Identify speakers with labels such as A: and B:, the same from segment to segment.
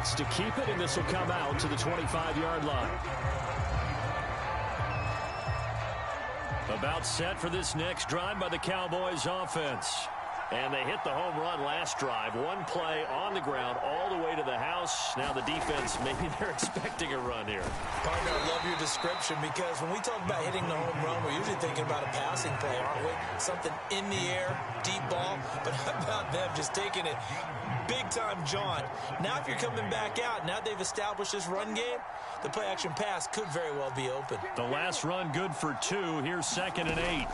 A: chance to keep it, and this will come out to the 25-yard line. About set for this next drive by the Cowboys offense. And they hit the home run last drive. One play on the ground all the way to the house. Now the defense, maybe they're expecting a run here.
B: Partner, I love your description because when we talk about hitting the home run, we're usually thinking about a passing play, aren't we? Something in the air, deep ball. But how about them just taking it big-time jaunt? Now if you're coming back out, now they've established this run game, the play-action pass could very well be open.
A: The last run good for 2. Here's 2nd and 8.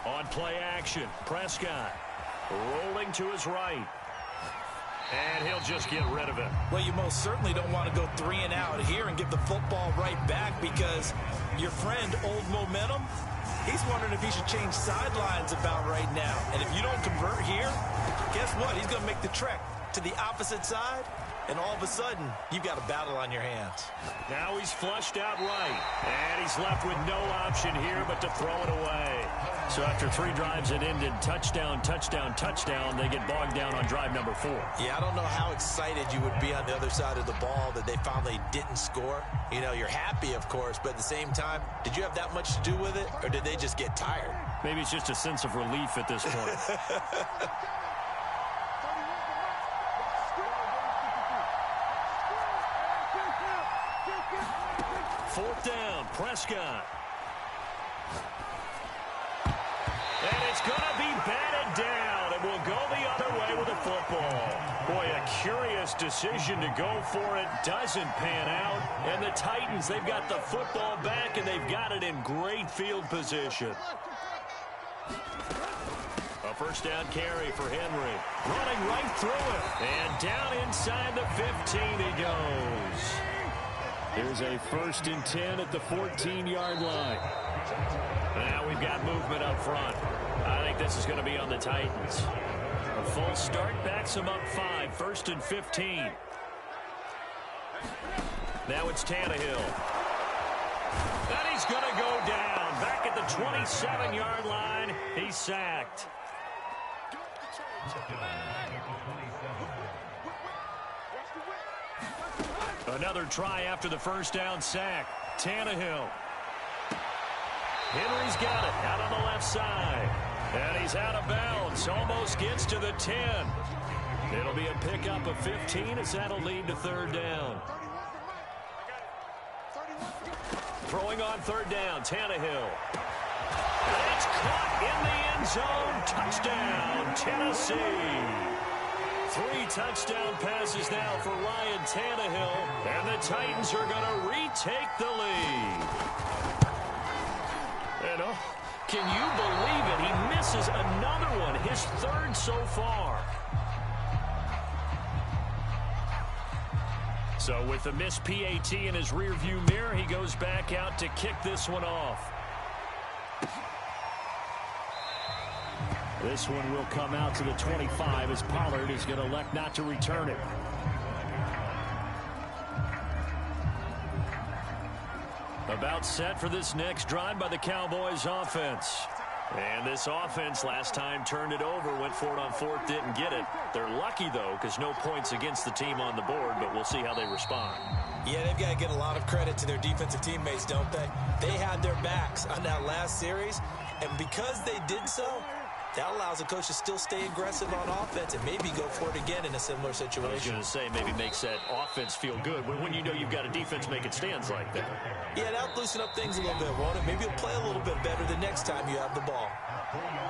A: On play action, Prescott. Rolling to his right. And he'll just get rid of it.
B: Well, you most certainly don't want to go 3 and out here and give the football right back because your friend, Old Momentum, he's wondering if he should change sidelines about right now. And if you don't convert here, guess what? He's going to make the trek to the opposite side, and all of a sudden, you've got a battle on your hands.
A: Now he's flushed out right, and he's left with no option here but to throw it away. So after 3 drives that ended touchdown, touchdown, touchdown, they get bogged down on drive number 4.
B: Yeah, I don't know how excited you would be on the other side of the ball that they finally didn't score. You know, you're happy, of course, but at the same time, did you have that much to do with it, or did they just get tired?
A: Maybe it's just a sense of relief at this point. 4th down, Prescott. And it's going to be batted down. It will go the other way with the football. Boy, a curious decision to go for it. Doesn't pan out. And the Titans, they've got the football back, and they've got it in great field position. A 1st down carry for Henry. Running right through it. And down inside the 15 he goes. There's a 1st and 10 at the 14-yard line. Now we've got movement up front. I think this is going to be on the Titans. A full start backs them up 5. 1st and 15. Now it's Tannehill. And he's going to go down. Back at the 27-yard line. He's sacked. Another try after the 1st down sack. Tannehill. Henry's got it out on the left side. And he's out of bounds. Almost gets to the 10. It'll be a pickup of 15 as that'll lead to 3rd down. Throwing on 3rd down, Tannehill. It's caught in the end zone. Touchdown, Tennessee. 3 touchdown passes now for Ryan Tannehill. And the Titans are going to retake the lead. And can you believe it? He misses another one, his 3rd so far. So with the missed PAT in his rearview mirror, he goes back out to kick this one off. This one will come out to the 25 as Pollard is going to elect not to return it. About set for this next drive by the Cowboys offense. And this offense last time turned it over, went for it on 4th, didn't get it. They're lucky, though, because no points against the team on the board, but we'll see how they respond.
B: Yeah, they've got to get a lot of credit to their defensive teammates, don't they? They had their backs on that last series, and because they did so, that allows the coach to still stay aggressive on offense and maybe go for it again in a similar situation.
A: I was going to say maybe makes that offense feel good when you know you've got a defense making stands like that.
B: Yeah, that'll loosen up things a little bit, won't it? Maybe you'll play a little bit better the next time you have the ball.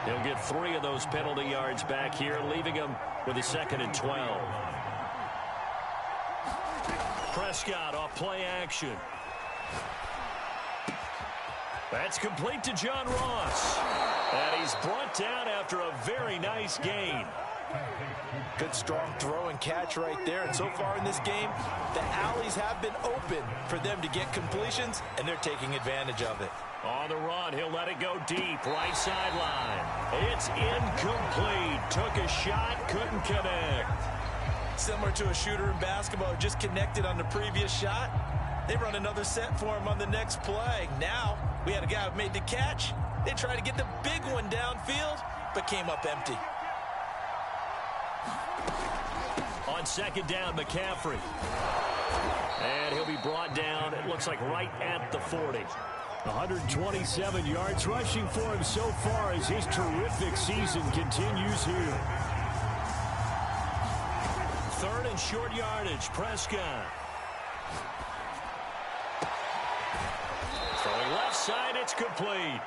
A: He'll get 3 of those penalty yards back here, leaving him with a 2nd and 12. Prescott off play action. That's complete to John Ross. And he's brought down after a very nice gain.
B: Good strong throw and catch right there. And so far in this game, the alleys have been open for them to get completions, and they're taking advantage of it.
A: On the run, he'll let it go deep, right sideline. It's incomplete. Took a shot, couldn't connect.
B: Similar to a shooter in basketball who just connected on the previous shot. They run another set for him on the next play. Now, we had a guy who made the catch. They tried to get the big one downfield, but came up empty.
A: On on second down, McCaffrey. And he'll be brought down, it looks like, right at the 40. 127 yards rushing for him so far as his terrific season continues here. Third and short yardage, Prescott. Throwing left side, it's complete.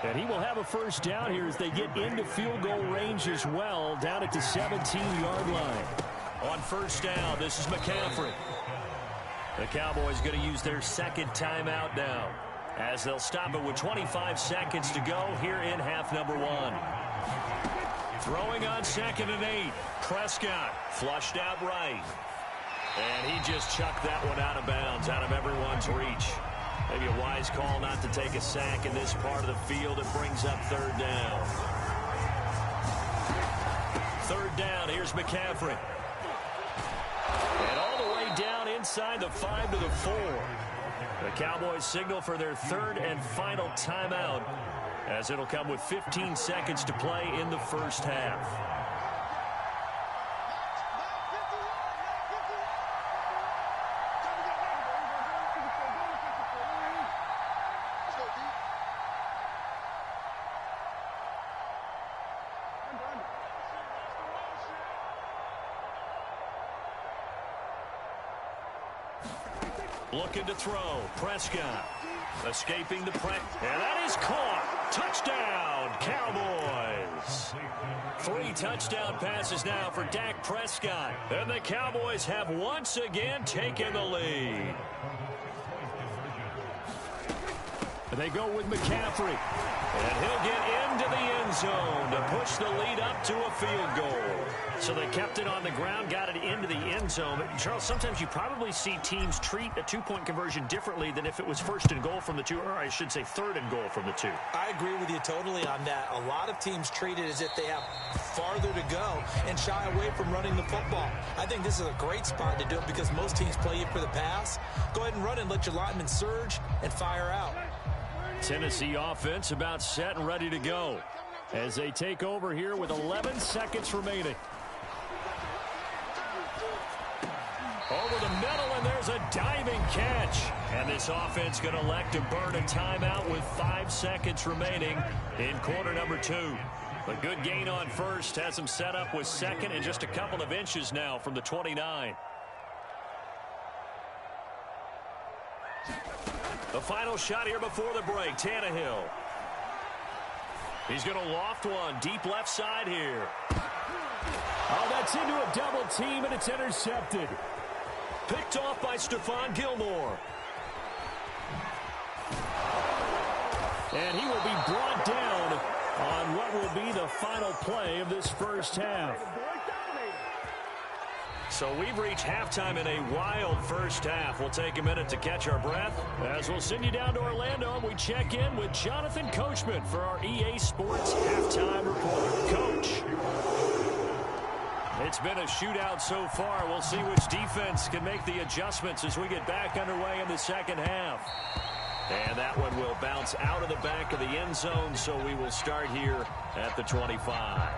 A: And he will have a first down here as they get into field goal range as well, down at the 17-yard line. On first down, this is McCaffrey. The Cowboys going to use their second timeout now, as they'll stop it with 25 seconds to go here in half number one. Throwing on second and 8. Prescott flushed out right. And he just chucked that one out of bounds, out of everyone's reach. Maybe a wise call not to take a sack in this part of the field. It brings up third down. Third down, here's McCaffrey. And all the way down inside the 5 to the 4. The Cowboys signal for their third and final timeout, as it'll come with 15 seconds to play in the first half. Looking to throw. Prescott escaping the press. And that is caught. Touchdown, Cowboys. 3 touchdown passes now for Dak Prescott. And the Cowboys have once again taken the lead. And they go with McCaffrey. And he'll get into the end zone to push the lead up to a field goal. So they kept it on the ground, got it into the end zone. But Charles, sometimes you probably see teams treat a two-point conversion differently than if it was first and goal from the 2, or I should say third and goal from the 2.
B: I agree with you totally on that. A lot of teams treat it as if they have farther to go and shy away from running the football. I think this is a great spot to do it because most teams play you for the pass. Go ahead and run and let your linemen surge and fire out.
A: Tennessee offense about set and ready to go as they take over here with 11 seconds remaining. Over the middle, and there's a diving catch. And this offense going to elect to burn a timeout with 5 seconds remaining in quarter number 2. A good gain on first has them set up with second and just a couple of inches now from the 29. The final shot here before the break, Tannehill. He's going to loft one deep left side here. Oh, that's into a double team, and it's intercepted. Picked off by Stephon Gilmore. And he will be brought down on what will be the final play of this first half. So we've reached halftime in a wild first half. We'll take a minute to catch our breath as we'll send you down to Orlando and we check in with Jonathan Coachman for our EA Sports Halftime Report. Coach. It's been a shootout so far. We'll see which defense can make the adjustments as we get back underway in the second half. And that one will bounce out of the back of the end zone, so we will start here at the 25.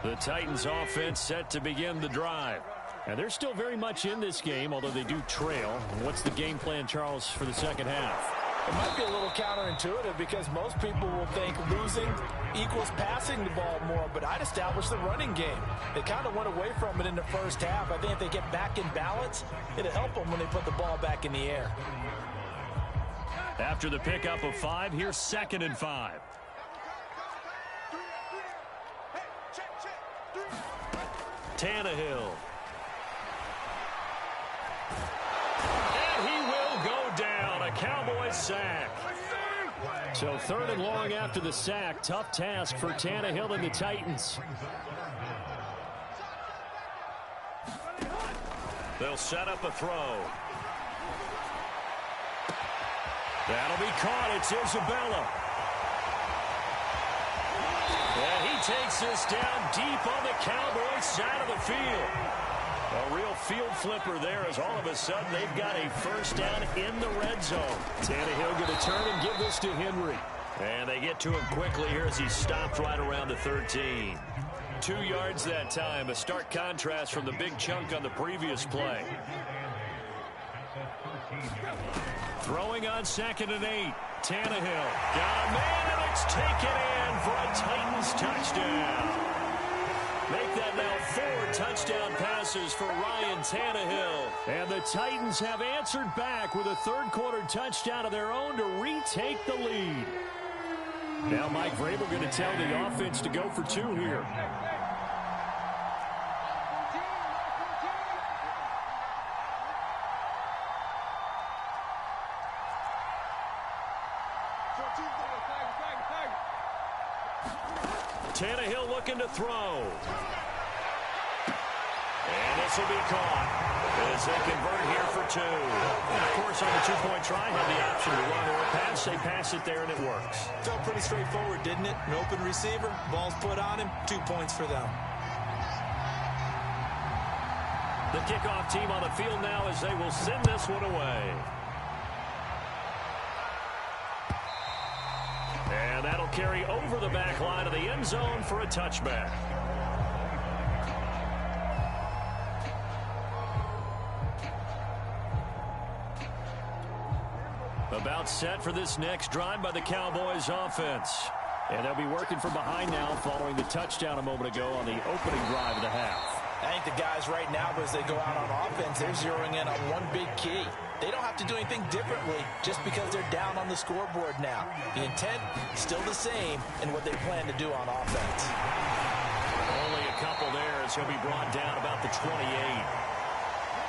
A: The Titans offense set to begin the drive. And they're still very much in this game, although they do trail. What's the game plan, Charles, for the second half?
C: It might be a little counterintuitive because most people will think losing equals passing the ball more, but I'd establish the running game. They kind of went away from it in the first half. I think if they get back in balance, it'll help them when they put the ball back in the air.
A: After the pickup of 5, here's 2nd and 5. Tannehill. And he will go down. A Cowboys sack. So 3rd and long after the sack. Tough task for Tannehill and the Titans. They'll set up a throw. That'll be caught. It's Isabella. And he takes this down deep on the Cowboys side of the field. A real field flipper there as all of a sudden they've got a first down in the red zone. Tannehill going to turn and give this to Henry. And they get to him quickly here as he stopped right around the 13. 2 yards that time, a stark contrast from the big chunk on the previous play. Throwing on 2nd and 8. Tannehill got a man, and it's taken in for a Titans touchdown. Make that now 4 touchdown passes for Ryan Tannehill. And the Titans have answered back with a third-quarter touchdown of their own to retake the lead. Now Mike Vrabel going to tell the offense to go for 2 here. Tannehill looking to throw. And this will be caught as they convert here for 2. And of course, on the 2-point try, have the option to run or pass. They pass it there, and it works.
B: Felt pretty straightforward, didn't it? An open receiver, ball's put on him, 2 points for them.
A: The kickoff team on the field now as they will send this one away. And that'll carry over the back line of the end zone for a touchback. About set for this next drive by the Cowboys offense. And they'll be working from behind now following the touchdown a moment ago on the opening drive of the half.
C: I think the guys right now, as they go out on offense, they're zeroing in on one big key. They don't have to do anything differently just because they're down on the scoreboard now. The intent still the same in what they plan to do on offense.
A: Only a couple there as he'll be brought down about the 28.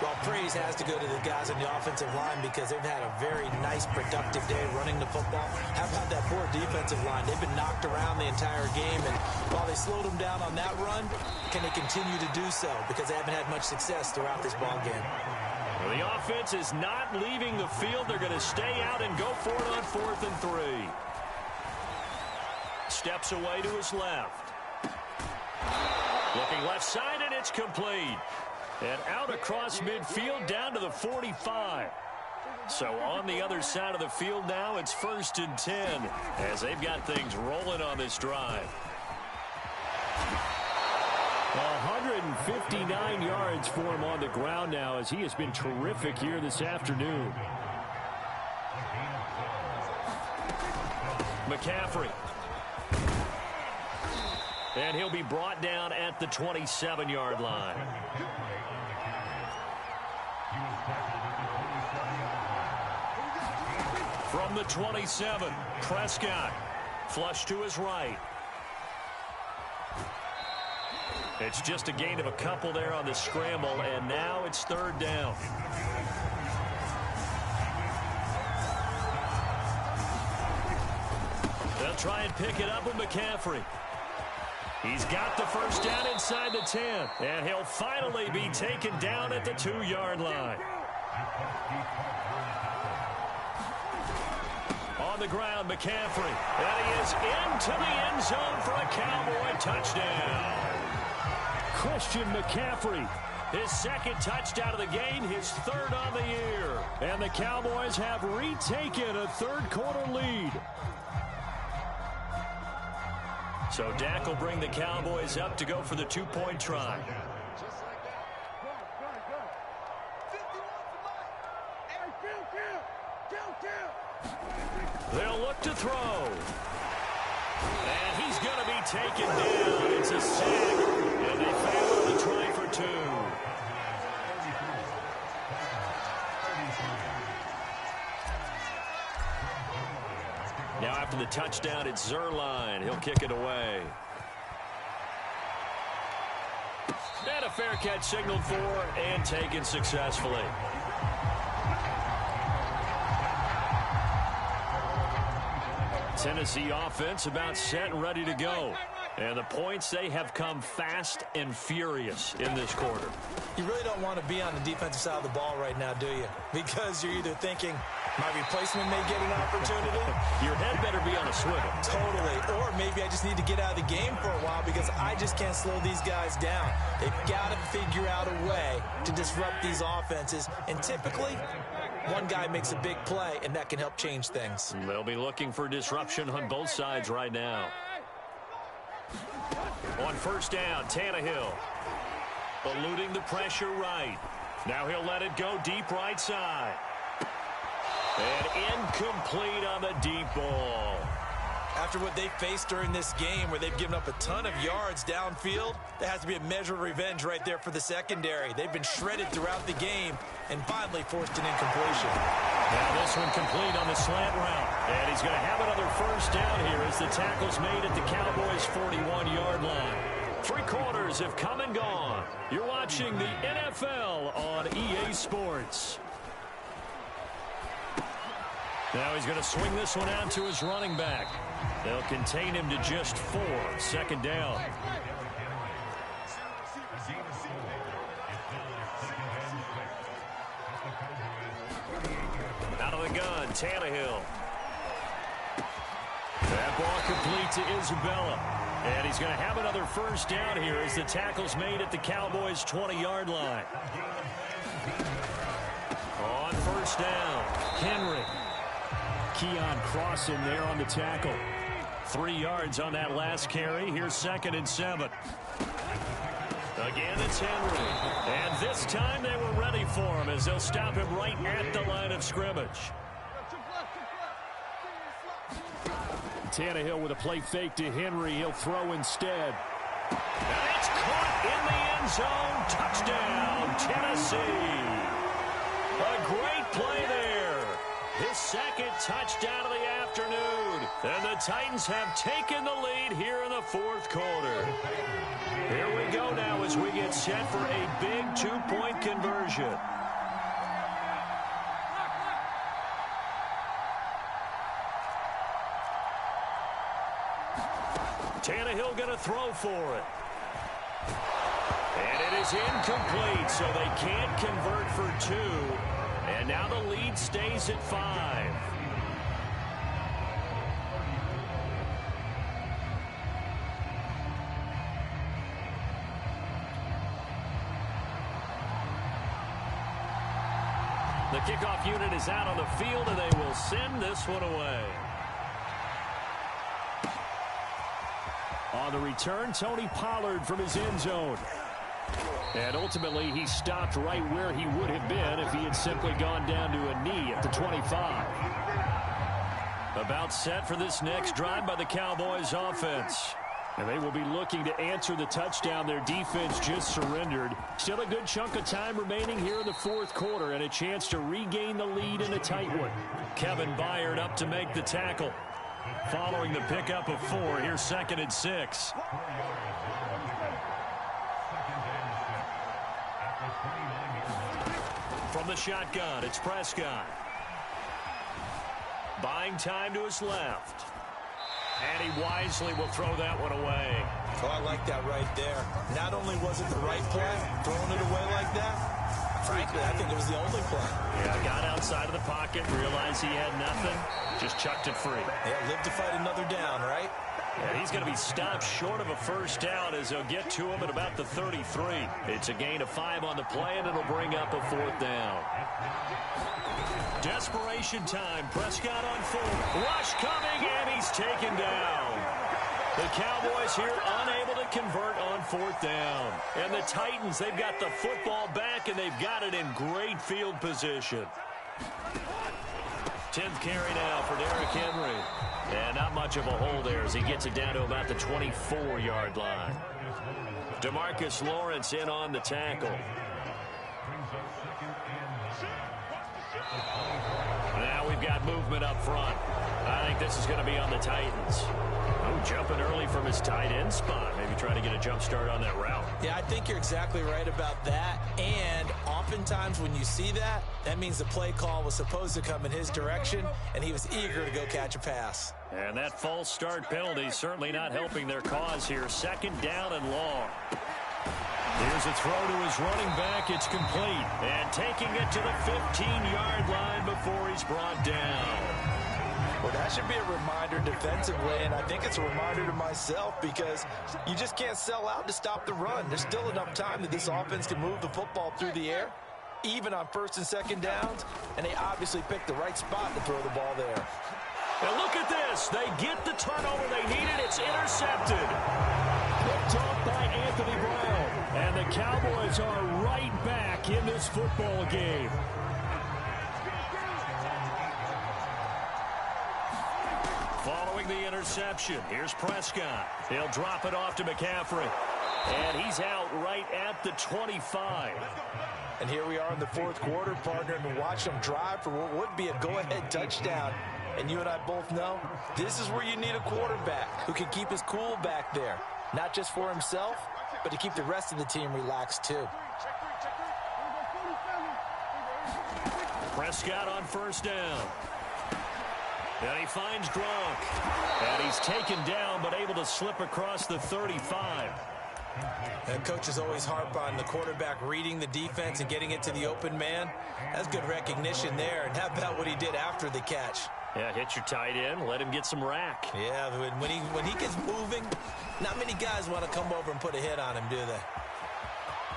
C: Well, praise has to go to the guys on the offensive line because they've had a very nice, productive day running the football. How about that poor defensive line? They've been knocked around the entire game, and while they slowed them down on that run, can they continue to do so? Because they haven't had much success throughout this ball game.
A: Well, the offense is not leaving the field. They're going to stay out and go for it on 4th and 3. Steps away to his left. Looking left side, and it's complete. And out across midfield down to the 45. So on the other side of the field now, it's 1st and 10 as they've got things rolling on this drive. 159 yards for him on the ground now as he has been terrific here this afternoon. McCaffrey. And he'll be brought down at the 27-yard line. From the 27, Prescott. Flush to his right. It's just a gain of a couple there on the scramble, and now it's 3rd down. They'll try and pick it up with McCaffrey. He's got the first down inside the 10, and he'll finally be taken down at the 2-yard line. On the ground, McCaffrey. And he is into the end zone for a Cowboy touchdown. Christian McCaffrey, his 2nd touchdown of the game, his 3rd on the year. And the Cowboys have retaken a third-quarter lead. So Dak will bring the Cowboys up to go for the 2-point try. They'll look to throw. And he's going to be taken down. It's a sack. And they fail on the try for 2. Now after the touchdown, it's Zerline. He'll kick it away. And a fair catch signaled for and taken successfully. Tennessee offense about set and ready to go. And the points, they have come fast and furious in this quarter.
C: You really don't want to be on the defensive side of the ball right now, do you? Because you're either thinking,
B: My replacement may get an opportunity.
A: Your head better be on a swivel.
B: Totally. Or maybe I just need to get out of the game for a while because I just can't slow these guys down. They've got to figure out a way to disrupt these offenses. And typically, one guy makes a big play, and that can help change things.
A: They'll be looking for disruption on both sides right now. On first down, Tannehill. Eluding the pressure right. Now he'll let it go deep right side. And incomplete on the deep ball.
B: After what they faced during this game where they've given up a ton of yards downfield, there has to be a measure of revenge right there for the secondary. They've been shredded throughout the game and finally forced an incompletion.
A: Now this one complete on the slant route. And he's going to have another first down here as the tackle's made at the Cowboys' 41-yard line. 3 quarters have come and gone. You're watching the NFL on EA Sports. Now he's going to swing this one out to his running back. They'll contain him to just 4. Second down. Out of the gun, Tannehill. That ball complete to Isabella. And he's going to have another first down here as the tackle's made at the Cowboys' 20-yard line. On first down, Henry. Keon crossing there on the tackle. 3 yards on that last carry. Here's 2nd and 7. Again, it's Henry. And this time they were ready for him as they'll stop him right at the line of scrimmage. Tannehill with a play fake to Henry. He'll throw instead. And it's caught in the end zone. Touchdown, Tennessee. A great play there. His 2nd touchdown of the afternoon. And the Titans have taken the lead here in the 4th quarter. Here we go now as we get set for a big 2-point conversion. Tannehill going to throw for it. And it is incomplete, so they can't convert for 2. And now the lead stays at 5. The kickoff unit is out on the field, and they will send this one away. On the return, Tony Pollard from his end zone. And ultimately, he stopped right where he would have been if he had simply gone down to a knee at the 25. About set for this next drive by the Cowboys offense. And they will be looking to answer the touchdown their defense just surrendered. Still a good chunk of time remaining here in the 4th quarter and a chance to regain the lead in a tight one. Kevin Byard up to make the tackle. Following the pickup of 4, here's 2nd and 6. From the shotgun, it's Prescott. Buying time to his left. And he wisely will throw that one away.
B: Oh, I like that right there. Not only was it the right play, throwing it away like that, frankly, I think it was the only play.
A: Yeah, got outside of the pocket, realized he had nothing, just chucked it free.
B: Yeah, live to fight another down, right?
A: And he's going to be stopped short of a first down as they'll get to him at about the 33. It's a gain of 5 on the play, and it'll bring up a 4th down. Desperation time. Prescott on 4. Rush coming, and he's taken down. The Cowboys here unable to convert on 4th down. And the Titans, they've got the football back, and they've got it in great field position. 10th carry now for Derrick Henry. And not much of a hole there as he gets it down to about the 24-yard line. DeMarcus Lawrence in on the tackle. Now we've got movement up front. I think this is going to be on the Titans. Oh, jumping early from his tight end spot. Maybe trying to get a jump start on that route.
B: Yeah, I think you're exactly right about that. And oftentimes when you see that, that means the play call was supposed to come in his direction, and he was eager to go catch a pass.
A: And that false start penalty certainly not helping their cause here. 2nd down and long. Here's a throw to his running back. It's complete. And taking it to the 15-yard line before he's brought down.
C: Well, that should be a reminder defensively, and I think it's a reminder to myself because you just can't sell out to stop the run. There's still enough time that this offense can move the football through the air, even on first and second downs, and they obviously picked the right spot to throw the ball there.
A: And look at this. They get the turnover they needed. It's intercepted. Picked off by Anthony Brown. And the Cowboys are right back in this football game. Following the interception, here's Prescott. He'll drop it off to McCaffrey. And he's out right at the 25.
C: And here we are in the fourth quarter, partner, and watch them drive for what would be a go-ahead touchdown. And you and I both know this is where you need a quarterback who can keep his cool back there. Not just for himself, but to keep the rest of the team relaxed too.
A: Prescott on first down. And he finds Gronk. And he's taken down, but able to slip across the 35.
B: And coaches always harp on the quarterback reading the defense and getting it to the open man. That's good recognition there. And how about what he did after the catch?
A: Yeah, hit your tight end, let him get some rack.
B: Yeah, when he gets moving, not many guys want to come over and put a hit on him, do they?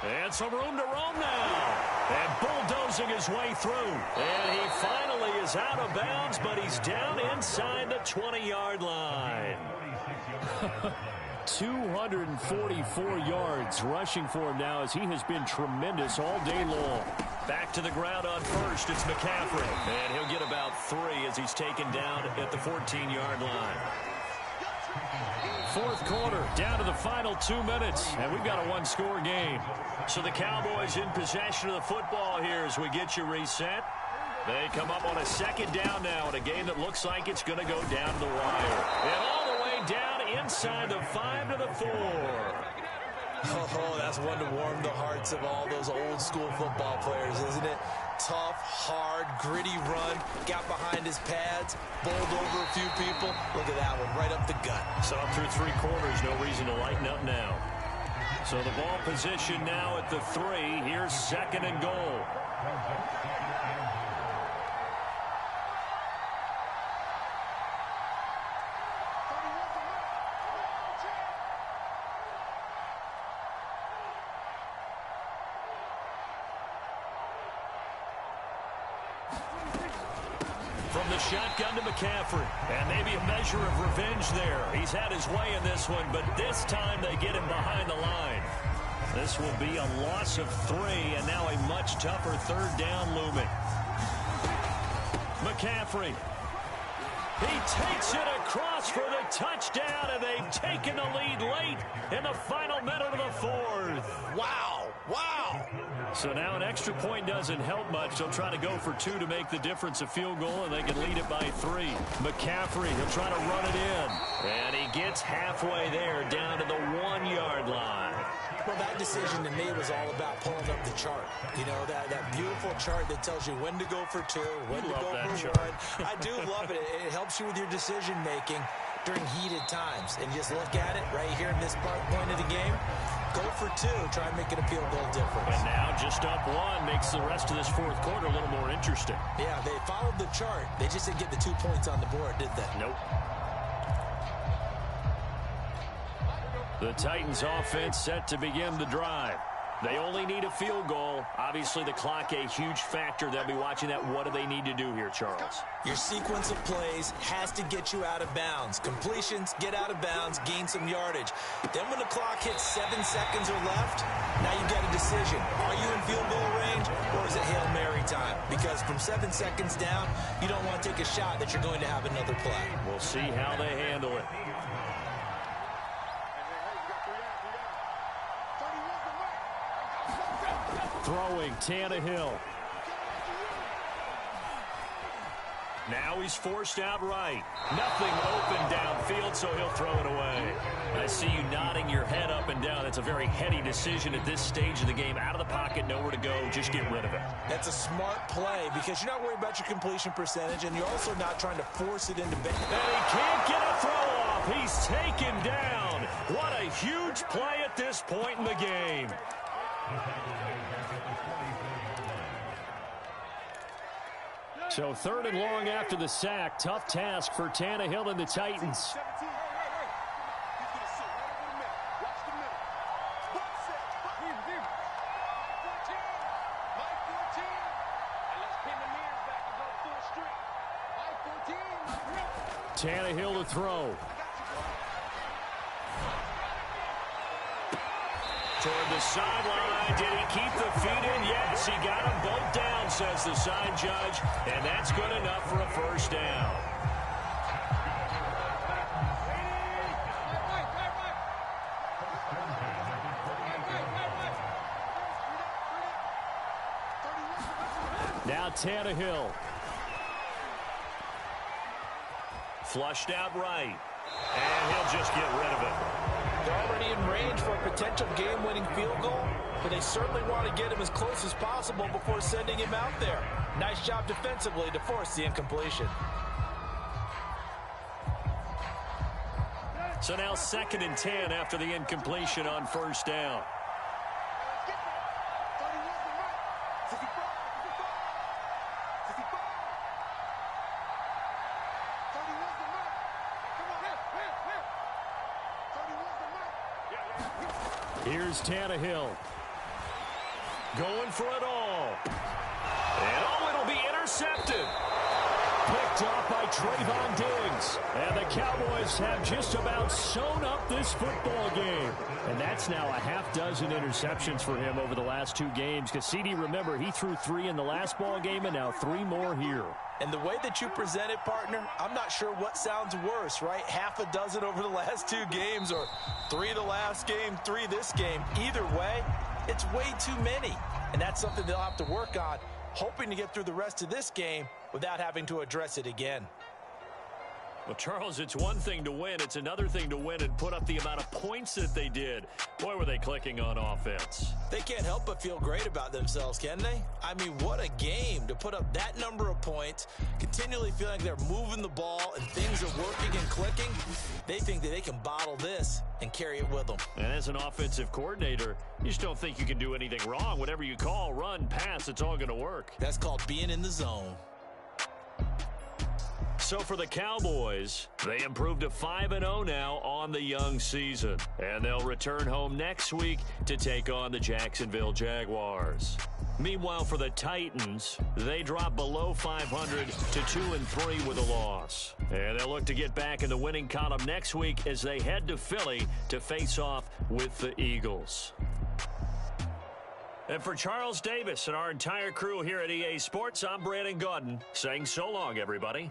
A: And some room to roam now. And bulldozing his way through. And he finally is out of bounds, but he's down inside the 20-yard line. 244 yards rushing for him now as he has been tremendous all day long. Back to the ground on first. It's McCaffrey. And he'll get about 3 as he's taken down at the 14-yard line. Fourth quarter, down to the final 2 minutes, and we've got a one-score game. So the Cowboys in possession of the football here as we get you reset. They come up on a second down now in a game that looks like it's going to go down to the wire. And all the way down inside the 5 to the 4.
B: Oh, that's one to warm the hearts of all those old-school football players, isn't it? Tough, hard, gritty run. Got behind his pads, bowled over a few people. Look at that one, right up the gut.
A: So through 3 quarters, no reason to lighten up now. So the ball position now at the 3. Here's second and goal. From the shotgun to McCaffrey. And maybe a measure of revenge there. He's had his way in this one, but this time they get him behind the line. This will be a loss of 3, and now a much tougher third down looming. McCaffrey. He takes it across for the touchdown, and they've taken the lead late in the final minute of the fourth.
B: Wow, wow.
A: So now an extra point doesn't help much. They'll try to go for 2 to make the difference a field goal, and they can lead it by 3. McCaffrey, he'll try to run it in. And he gets halfway there down to the 1-yard line.
B: Well, that decision to me was all about pulling up the chart. You know, that beautiful chart that tells you when to go for 2, when to go for 1. I do love it. It helps you with your decision-making during heated times. And just look at it right here in this point of the game. Go for 2. Try and make it a field goal difference.
A: And now just up 1 makes the rest of this fourth quarter a little more interesting.
B: Yeah, they followed the chart. They just didn't get the 2 points on the board, did they?
A: Nope. The Titans offense set to begin the drive. They only need a field goal. Obviously, the clock a huge factor. They'll be watching that. What do they need to do here, Charles?
B: Your sequence of plays has to get you out of bounds. Completions, get out of bounds, gain some yardage. Then when the clock hits 7 seconds or left, now you get a decision. Are you in field goal range, or is it Hail Mary time? Because from 7 seconds down, you don't want to take a shot that you're going to have another play.
A: We'll see how they handle it. Throwing, Tannehill. Now he's forced out right. Nothing open downfield, so he'll throw it away. I see you nodding your head up and down. It's a very heady decision at this stage of the game. Out of the pocket, nowhere to go. Just get rid of it.
B: That's a smart play because you're not worried about your completion percentage, and you're also not trying to force it into big.
A: And he can't get a throw off. He's taken down. What a huge play at this point in the game. So 3rd and long after the sack. Tough task for Tannehill and the Titans. Tannehill to throw. Toward the sideline. Did he keep the feet in? Yes, he got them both down, says the side judge. And that's good enough for a first down. Now Tannehill. Flushed out right. And he'll just get rid of it.
C: They're already in range for a potential game-winning field goal, but they certainly want to get him as close as possible before sending him out there. Nice job defensively to force the incompletion.
A: So now 2nd and 10 after the incompletion on first down. Here's Tannehill. Going for it all. And it'll be intercepted. Picked off by Trayvon Diggs. And the Cowboys have just about sewn up this football game. And that's now a half dozen interceptions for him over the last 2 games. Because CD, remember, he threw 3 in the last ball game and now 3 more here.
C: And the way that you present it, partner, I'm not sure what sounds worse, right? Half a dozen over the last 2 games or 3 the last game, 3 this game. Either way, it's way too many. And that's something they'll have to work on, hoping to get through the rest of this game without having to address it again.
A: Well, Charles, it's one thing to win. It's another thing to win and put up the amount of points that they did. Boy, were they clicking on offense.
B: They can't help but feel great about themselves, can they? I mean, what a game to put up that number of points, continually feeling like they're moving the ball and things are working and clicking. They think that they can bottle this and carry it with them.
A: And as an offensive coordinator, you just don't think you can do anything wrong. Whatever you call, run, pass, it's all going to work.
B: That's called being in the zone.
A: So for the Cowboys, they improved to 5-0 now on the young season. And they'll return home next week to take on the Jacksonville Jaguars. Meanwhile, for the Titans, they drop below 500 to 2-3 with a loss. And they'll look to get back in the winning column next week as they head to Philly to face off with the Eagles. And for Charles Davis and our entire crew here at EA Sports, I'm Brandon Gaudin saying so long, everybody.